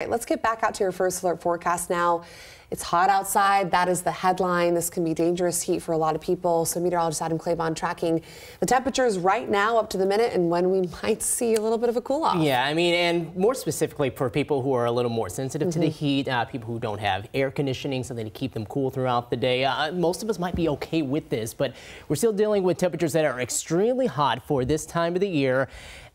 Let's get back out to your first alert forecast now. It's hot outside. That is the headline. This can be dangerous heat for a lot of people. So meteorologist Adam Claiborne tracking the temperatures right now up to the minute and when we might see a little bit of a cool off. Yeah, I mean, and more specifically for people who are a little more sensitive to the heat, people who don't have air conditioning, something to keep them cool throughout the day. Most of us might be okay with this, but we're still dealing with temperatures that are extremely hot for this time of the year.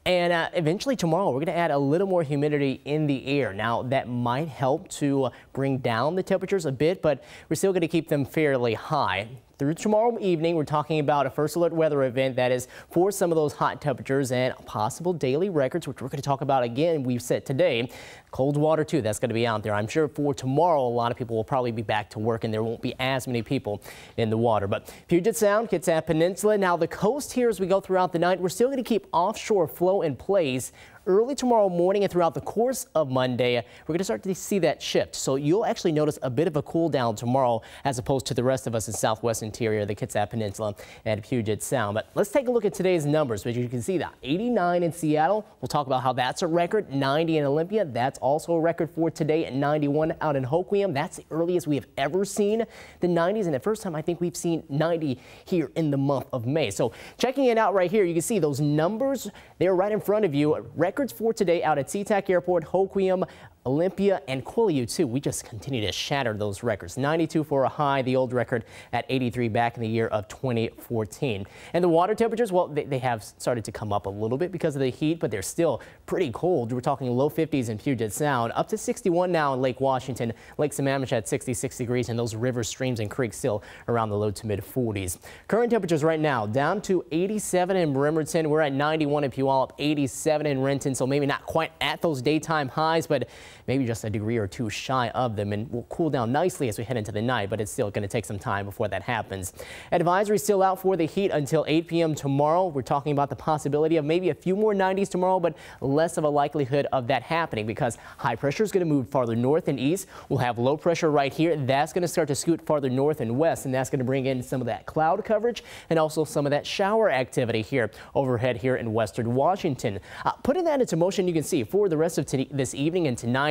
And eventually tomorrow, we're going to add a little more humidity in the air. Now, that might help to bring down the temperatures a bit, but we're still going to keep them fairly high. Through tomorrow evening, we're talking about a first alert weather event that is for some of those hot temperatures and possible daily records, which we're going to talk about again. We've set today. Cold water, too, that's going to be out there. I'm sure for tomorrow, a lot of people will probably be back to work and there won't be as many people in the water. But Puget Sound, Kitsap Peninsula. Now, the coast here as we go throughout the night, we're still going to keep offshore flow in place. Early tomorrow morning and throughout the course of Monday, we're going to start to see that shift. So you'll actually notice a bit of a cool down tomorrow as opposed to the rest of us in southwest interior, the Kitsap Peninsula and Puget Sound. But let's take a look at today's numbers. As you can see, that 89 in Seattle. We'll talk about how that's a record. 90 in Olympia. That's also a record for today. And 91 out in Hoquiam. That's the earliest we have ever seen the 90s. And the first time I think we've seen 90 here in the month of May. So checking it out right here, you can see those numbers. They're right in front of you. Records for today out at SeaTac Airport, Hoquiam, Olympia, and Quileute, too. We just continue to shatter those records. 92 for a high, the old record at 83 back in the year of 2014. And the water temperatures, well, they have started to come up a little bit because of the heat, but they're still pretty cold. We're talking low 50s in Puget Sound, up to 61 now in Lake Washington, Lake Sammamish at 66 degrees, and those rivers, streams, and creeks still around the low to mid 40s. Current temperatures right now down to 87 in Bremerton. We're at 91 in Puyallup, 87 in Renton, so maybe not quite at those daytime highs, but maybe just a degree or two shy of them, and we'll cool down nicely as we head into the night, but it's still going to take some time before that happens. Advisory still out for the heat until 8 p.m. tomorrow. We're talking about the possibility of maybe a few more 90s tomorrow, but less of a likelihood of that happening because high pressure is going to move farther north and east. We'll have low pressure right here. That's going to start to scoot farther north and west, and that's going to bring in some of that cloud coverage and also some of that shower activity here overhead here in western Washington. Putting that into motion, you can see for the rest of this evening and tonight,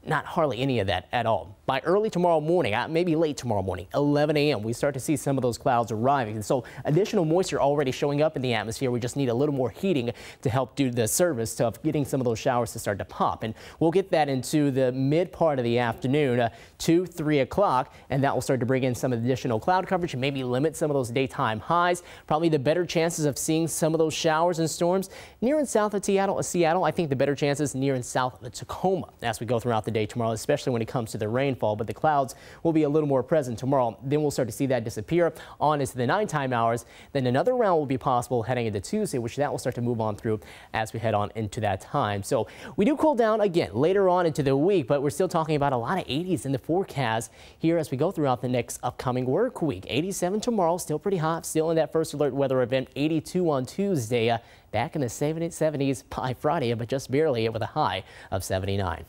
not hardly any of that at all. By early tomorrow morning, maybe late tomorrow morning, 11 a.m., we start to see some of those clouds arriving. And so additional moisture already showing up in the atmosphere. We just need a little more heating to help do the service of getting some of those showers to start to pop. And we'll get that into the mid part of the afternoon, 2, 3 o'clock, and that will start to bring in some additional cloud coverage and maybe limit some of those daytime highs. Probably the better chances of seeing some of those showers and storms near and south of Seattle. I think the better chances near and south of Tacoma as we go throughout the day tomorrow, especially when it comes to the rainfall, but the clouds will be a little more present tomorrow. Then we'll start to see that disappear on into the nighttime hours. Then another round will be possible heading into Tuesday, which that will start to move on through as we head on into that time. So we do cool down again later on into the week, but we're still talking about a lot of 80s in the forecast here as we go throughout the next upcoming work week. 87 tomorrow, still pretty hot, still in that first alert weather event. 82 on Tuesday, back in the 70s by Friday, but just barely with a high of 79.